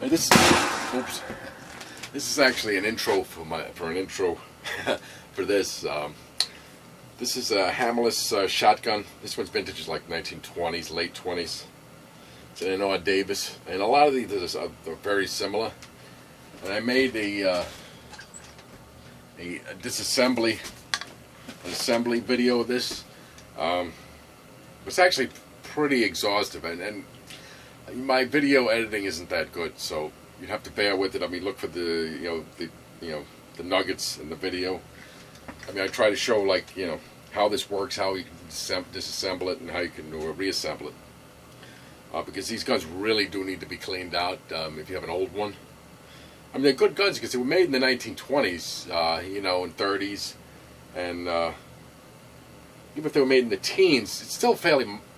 This, oops. This is actually an intro for an intro for this. This is a hammerless shotgun. This one's vintage, like 1920s, late 20s. It's an awhile Davis, and a lot of these are very similar. And I made a disassembly, an assembly video of this. It's actually pretty exhaustive, and my video editing isn't that good, so you have to bear with it. I mean, look for the the nuggets in the video. I mean, I try to show, like, how this works, how you can disassemble it, and how you can reassemble it. Because these guns really do need to be cleaned out if you have an old one. I mean, they're good guns because they were made in the 1920s, and 30s, and even if they were made in the teens, it's still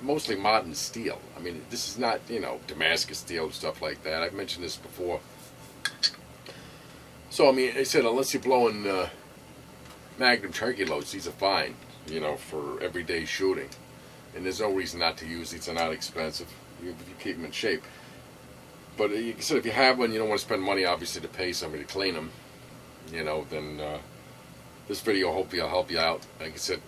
mostly modern steel. I mean, this is not, Damascus steel and stuff like that. I've mentioned this before. So, I mean, I said, unless you're blowing Magnum turkey loads, these are fine, for everyday shooting. And there's no reason not to use these. They're not expensive if you keep them in shape. But like I said, if you have one, you don't want to spend money, obviously, to pay somebody to clean them, then this video hopefully will help you out. Like I said,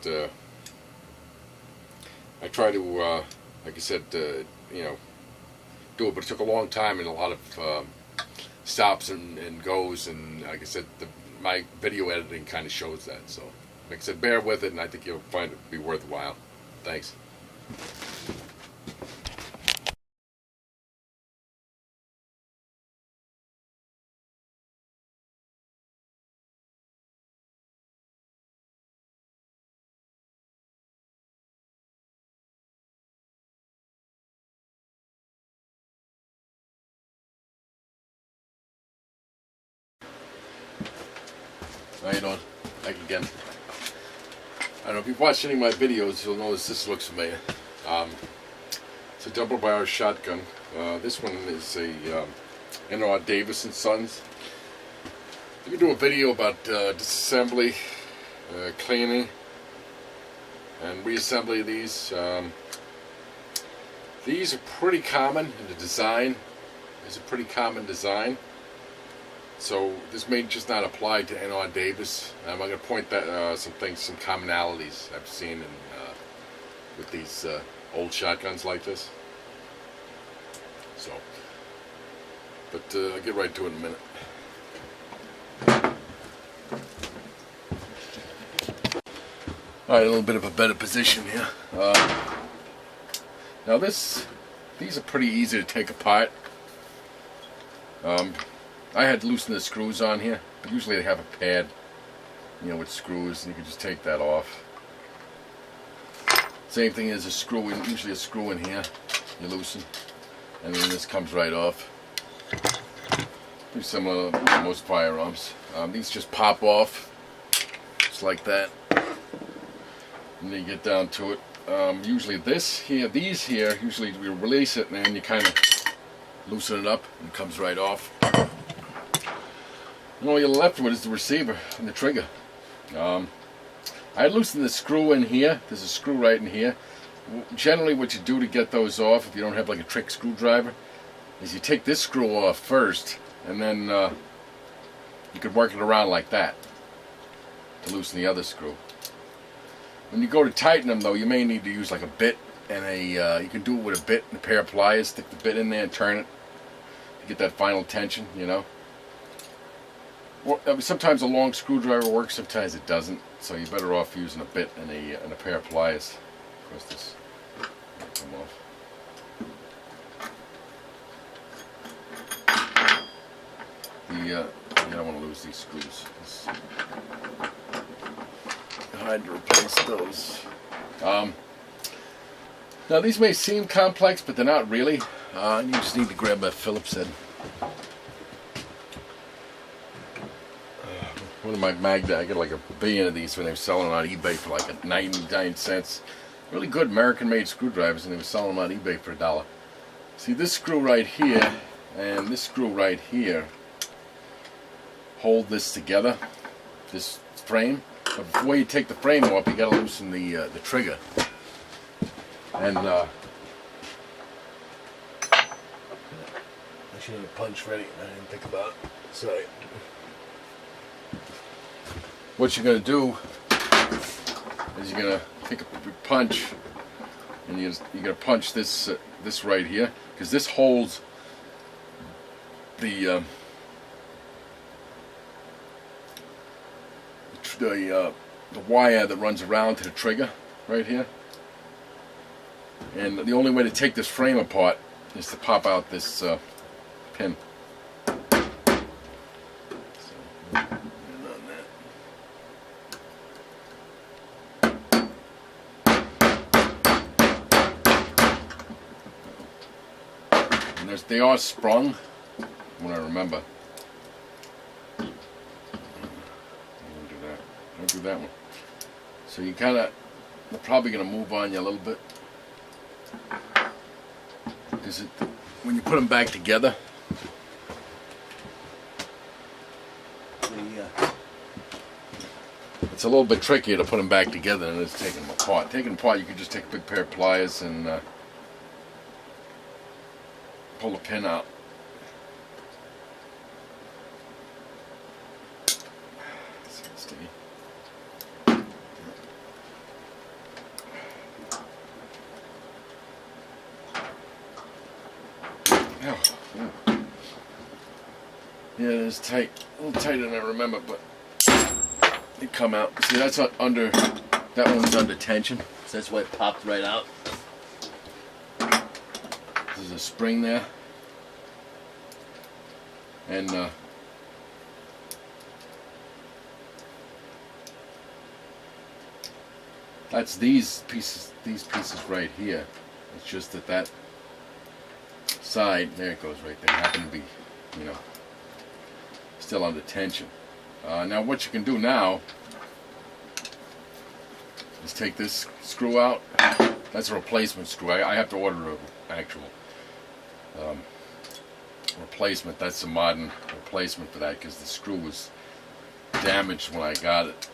I try to, like I said, do it, but it took a long time and a lot of stops and goes, and like I said, my video editing kind of shows that. So, like I said, bear with it, and I think you'll find it to be worthwhile. Thanks. How you doing? Back again. I don't know if you've watched any of my videos, you'll notice this looks familiar. It's a double barrel shotgun. This one is a awhile Davis and Sons. You can do a video about disassembly, cleaning, and reassembly of these. These are pretty common in the design. It's a pretty common design. So this may just not apply to awhile Davis. I'm going to point that some commonalities I've seen with these old shotguns like this. So, but I'll get right to it in a minute. All right, a little bit of a better position here. Now these are pretty easy to take apart. I had to loosen the screws on here, but usually they have a pad, with screws, and you can just take that off. Same thing as a screw, usually a screw in here, you loosen, and then this comes right off. Pretty similar to most firearms. These just pop off, just like that, and then you get down to it. Usually these here, usually we release it, and then you kind of loosen it up, and it comes right off. And all you're left with is the receiver and the trigger. I loosened the screw in here. There's a screw right in here. Generally what you do to get those off, if you don't have like a trick screwdriver, is you take this screw off first, and then you could work it around like that to loosen the other screw. When you go to tighten them, though, you may need to use like a bit, and you can do it with a bit and a pair of pliers. Stick the bit in there and turn it to get that final tension, Well, sometimes a long screwdriver works, sometimes it doesn't, so you're better off using a bit and a pair of pliers. Of course, this will come off. You don't want to lose these screws. It's hard to replace those. Now these may seem complex, but they're not really. You just need to grab a Phillips head. One of my Magda, I got like a billion of these when they were selling on eBay for like 99 cents. Really good American-made screwdrivers, and they were selling them on eBay for $1. See, this screw right here and this screw right here hold this together, this frame. But before you take the frame off, you got to loosen the trigger. And Get you a punch ready. I didn't think about it. Sorry. What you're going to do is you're going to take a punch, and you're going to punch this this right here, because this holds the wire that runs around to the trigger right here. And the only way to take this frame apart is to pop out this pin. And they are sprung, when I remember. Don't do that one. So you kind of, they're probably going to move on you a little bit. Because when you put them back together, it's a little bit trickier to put them back together than it is taking them apart. Taking them apart, you can just take a big pair of pliers and pull the pin out. Yeah, it is tight. A little tighter than I remember, but it come out. See, that's not under. That one's under tension, so that's why it popped right out. There's a spring there, and that's these pieces. These pieces right here. It's just that side there it goes right there. Happen to be, you know, still under tension. Now what you can do now is take this screw out. That's a replacement screw. I have to order an actual replacement. That's a modern replacement for that, because the screw was damaged when I got it.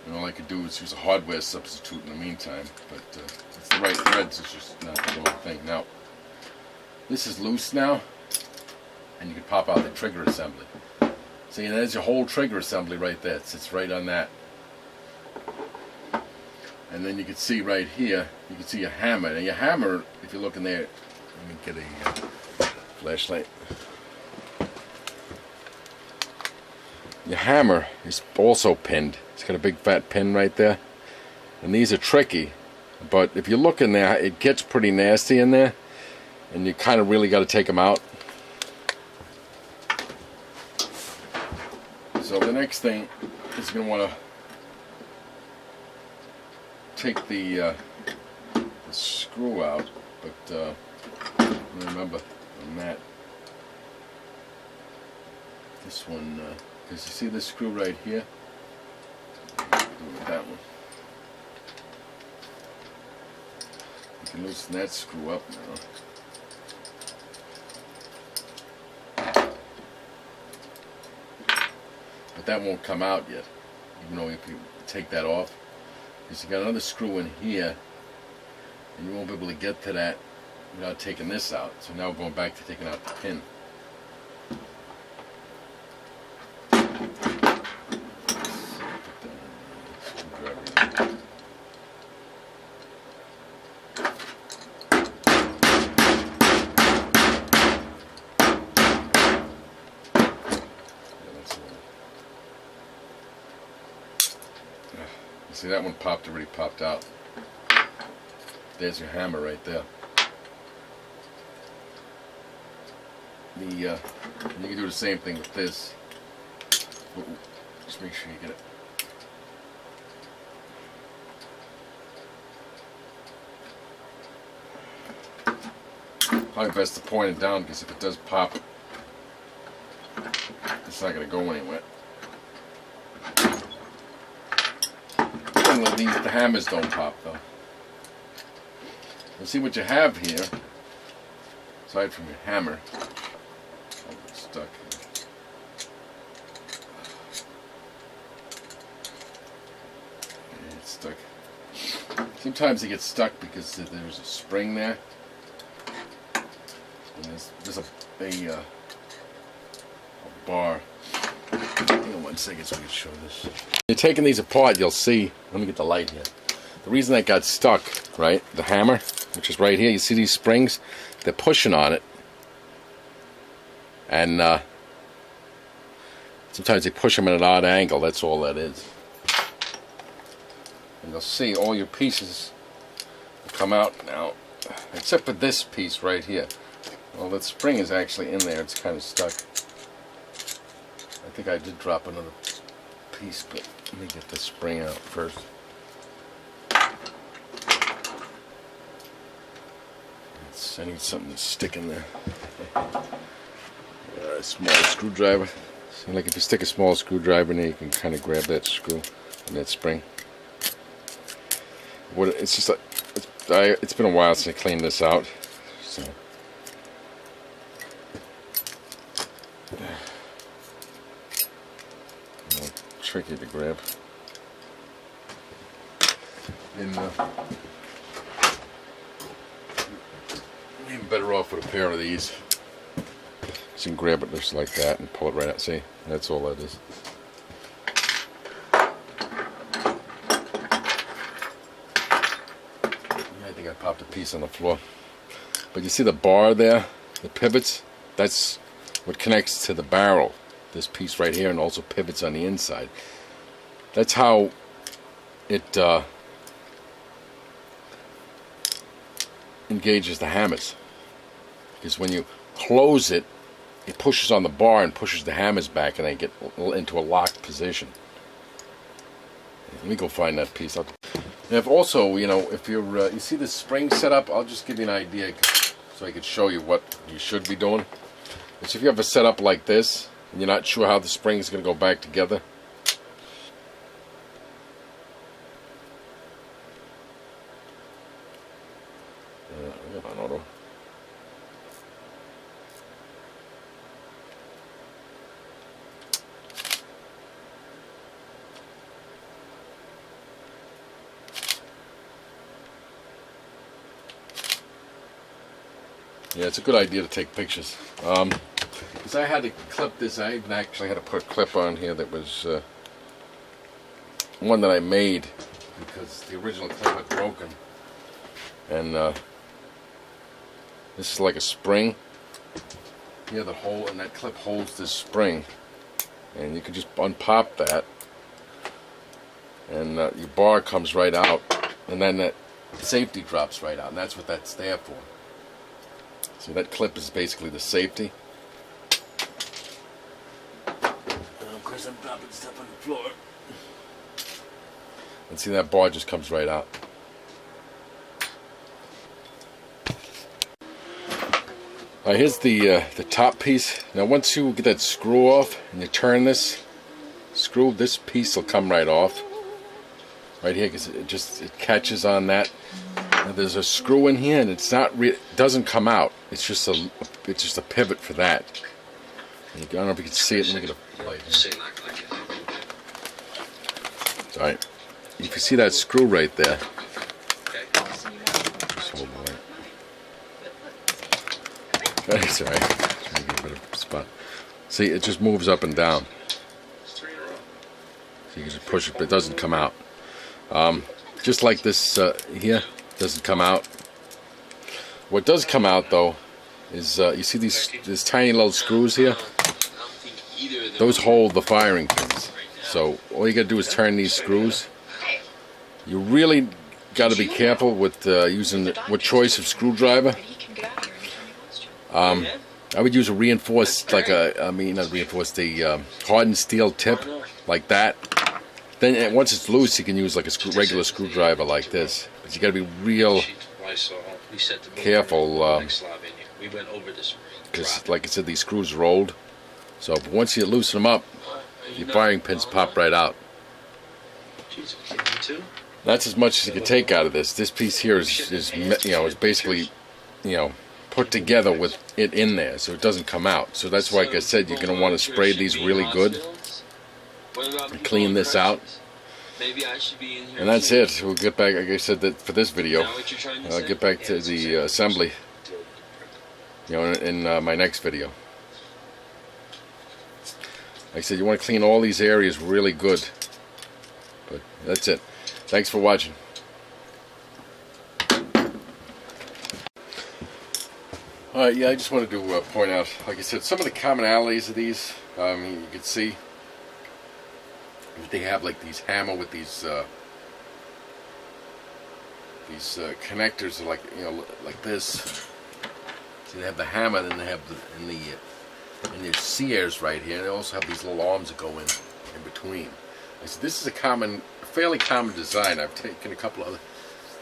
And all I could do was use a hardware substitute in the meantime, but it's the right threads. It's just not the whole thing. Now this is loose now, and you can pop out the trigger assembly. See, and there's your whole trigger assembly right there. It sits right on that. And then you can see right here, you can see your hammer. And your hammer, if you look in there, let me get a flashlight. Your hammer is also pinned. It's got a big fat pin right there. And these are tricky, but if you look in there, it gets pretty nasty in there, and you kind of really got to take them out. So the next thing is you're going to want to take the screw out, but remember on that, this one, because you see this screw right here, that one. You can loosen that screw up now. But that won't come out yet, even though if you take that off. Because you got another screw in here, and you won't be able to get to that without taking this out. So now we're going back to taking out the pin. See, that one already popped out. There's your hammer right there. You can do the same thing with this. Just make sure you get it. Probably best to point it down, because if it does pop, it's not going to go anywhere. The hammers don't pop though. Let's see what you have here, aside from your hammer. Oh, it's stuck here. It's stuck. Sometimes it gets stuck because there's a spring there. There's a bar. Hang on 1 second so we can show this. You're taking these apart, you'll see. Let me get the light here. The reason that got stuck, right? The hammer, which is right here. You see these springs? They're pushing on it, and sometimes they push them at an odd angle. That's all that is. And you'll see all your pieces come out now, except for this piece right here. Well, that spring is actually in there. It's kind of stuck. I think I did drop another piece, but let me get the spring out first. I need something to stick in there. A small screwdriver. See, like if you stick a small screwdriver in there, you can kind of grab that screw and that spring. It's just like it's been a while since I cleaned this out, so. Tricky to grab. And even better off with a pair of these. So you can grab it just like that and pull it right out. See, that's all that is. I think I popped a piece on the floor. But you see the bar there, the pivots? That's what connects to the barrel. This piece right here, and also pivots on the inside. That's how it engages the hammers. Because when you close it, it pushes on the bar and pushes the hammers back, and they get into a locked position. Let me go find that piece. If also, you know, if you're you see the spring set up, I'll just give you an idea so I can show you what you should be doing. So if you have a setup like this, and you're not sure how the spring is going to go back together, yeah, it's a good idea to take pictures. Because I had to clip this. I even actually had to put a clip on here that was one that I made because the original clip had broken. And this is like a spring. Here the hole, and that clip holds this spring. And you can just unpop that, and your bar comes right out, and then that safety drops right out, and that's what that's there for. So that clip is basically the safety. And of course I'm dropping stuff on the floor. And see, that bar just comes right out. Here's the top piece. Now once you get that screw off and you turn this screw, this piece will come right off. Right here, because it catches on that. Now there's a screw in here, and it's not it doesn't come out. It's just a pivot for that. I don't know if you can see it. Let me get a light here. Alright. You can see that screw right there. Just hold the light. That's alright. Trying to get a better spot. See, it just moves up and down. So you can just push it, but it doesn't come out. Just like this here, doesn't come out. What does come out though is you see these tiny little screws here. Those hold the firing pins. So all you got to do is turn these screws. You really got to be careful with using what choice of screwdriver. I would use a reinforced, like not reinforced, the hardened steel tip, like that. Then once it's loose, you can use like a regular screwdriver like this. But you got to be real careful, because like I said, these screws rolled. So once you loosen them up, your firing pins pop right out. That's as much as you can take out of this. This piece here is basically, put together with it in there, so it doesn't come out. So that's why, like I said, you're going to want to spray these really good. Clean this out, and that's it. We'll get back, like I said, that for this video, I'll get back to the assembly. in my next video. Like I said, you want to clean all these areas really good. But that's it. Thanks for watching. Alright, yeah, I just wanted to point out, like I said, some of the commonalities of these. You can see they have like these hammer with these connectors, are like, you know, like this. See, they have the hammer, then they have and there's sears right here. They also have these little arms that go in between. So this is a fairly common design. I've taken a couple other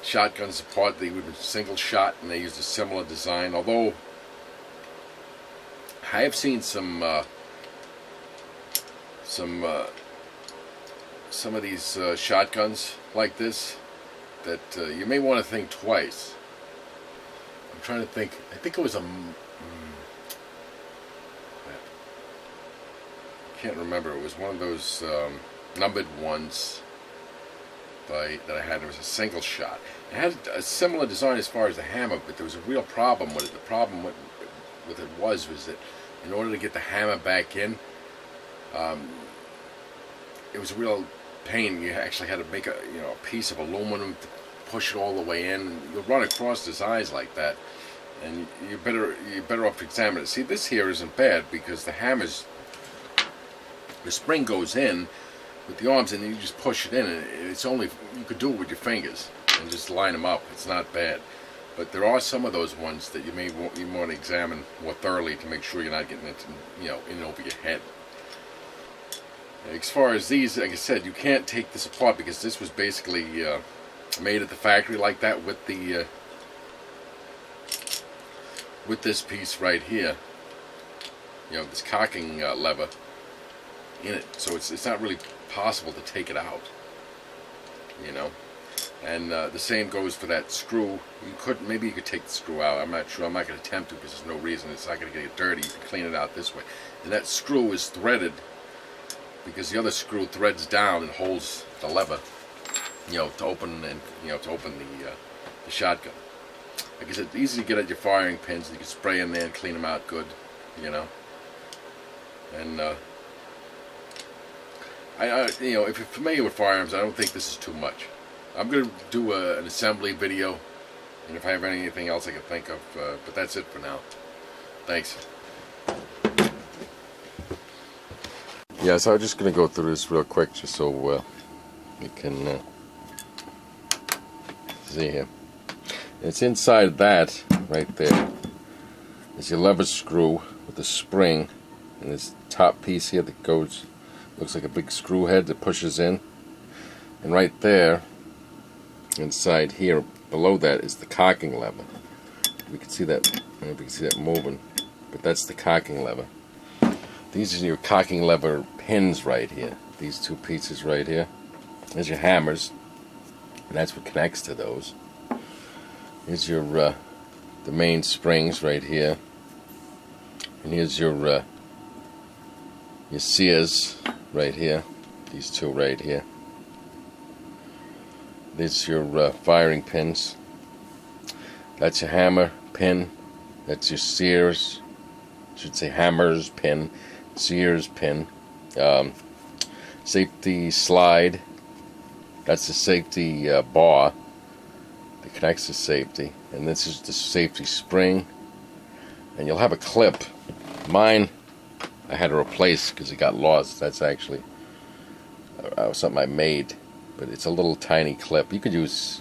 shotguns apart. They were single shot, and they used a similar design. Although I have seen some of these shotguns like this that you may want to think twice. I'm trying to think. I think it was I can't remember. It was one of those numbered ones that I had. It was a single shot. It had a similar design as far as the hammer, but there was a real problem with it. The problem with it was that in order to get the hammer back in, it was a real pain. You actually had to make a piece of aluminum to push it all the way in. You'll run across these eyes like that, and you're better off to examine it. See, this here isn't bad because the spring goes in with the arms, and you just push it in, and it's only, you could do it with your fingers and just line them up. It's not bad. But there are some of those ones that you want to examine more thoroughly to make sure you're not getting it, in over your head. As far as these, like I said, you can't take this apart because this was basically made at the factory like that with this piece right here. This cocking lever in it, so it's not really possible to take it out. And the same goes for that screw. Maybe you could take the screw out. I'm not sure. I'm not going to attempt to because there's no reason. It's not going to get dirty. You can clean it out this way. And that screw is threaded because the other screw threads down and holds the lever, to open the shotgun. Like I said, it's easy to get at your firing pins. You can spray in there and clean them out good, And if you're familiar with firearms, I don't think this is too much. I'm going to do an assembly video, and if I have anything else I can think of, but that's it for now. Thanks. Yeah, so I'm just going to go through this real quick just so you can see here. It's inside that, right there, is your lever screw with the spring, and this top piece here that goes, looks like a big screw head that pushes in. And right there, inside here, below that, is the cocking lever. We can see that. I don't know if you can see that moving, but that's the cocking lever. These are your cocking lever pins right here. These two pieces right here. There's your hammers, and that's what connects to those. Here's your the main springs right here, and here's your sears right here. These two right here. These are your firing pins. That's your hammer pin. That's your sears. I should say hammers pin, sears pin. Safety slide. That's the safety bar that connects to safety. And this is the safety spring. And you'll have a clip. Mine, I had to replace because it got lost. That's actually something I made. But it's a little tiny clip. You could use,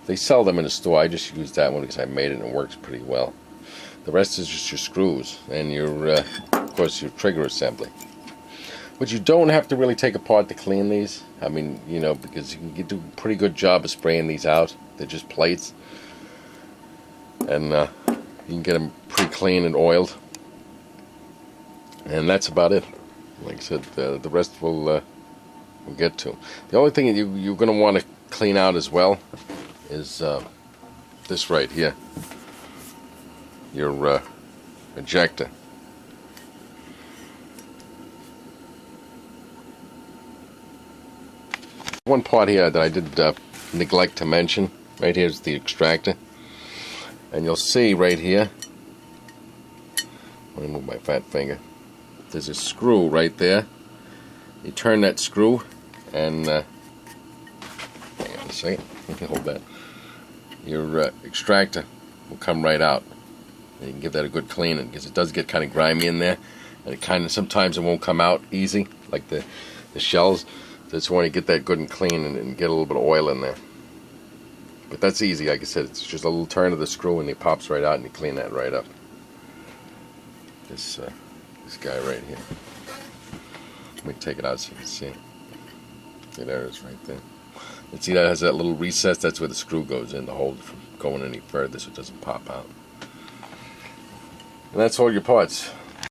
they sell them in the store. I just used that one because I made it and it works pretty well. The rest is just your screws and your, of course, your trigger assembly. But you don't have to really take apart to clean these. I mean, because you can do a pretty good job of spraying these out. They're just plates. And you can get them pretty clean and oiled. And that's about it. Like I said, the rest we'll get to. The only thing you're going to want to clean out as well is this right here. Your ejector. One part here that I did neglect to mention, right here is the extractor. And you'll see right here, Let me move my fat finger. There's a screw right there. You turn that screw, and hang on a second. Hold that. Your extractor will come right out. And you can give that a good cleaning, because it does get kind of grimy in there, and it kind of sometimes it won't come out easy, like the shells. That's when you get that good and clean, and get a little bit of oil in there. But that's easy, like I said. It's just a little turn of the screw, and it pops right out, and you clean that right up. This guy right here. Let me take it out so you can see. See, there it is right there. And see, that has that little recess. That's where the screw goes in to hold it from going any further, so it doesn't pop out. And that's all your parts.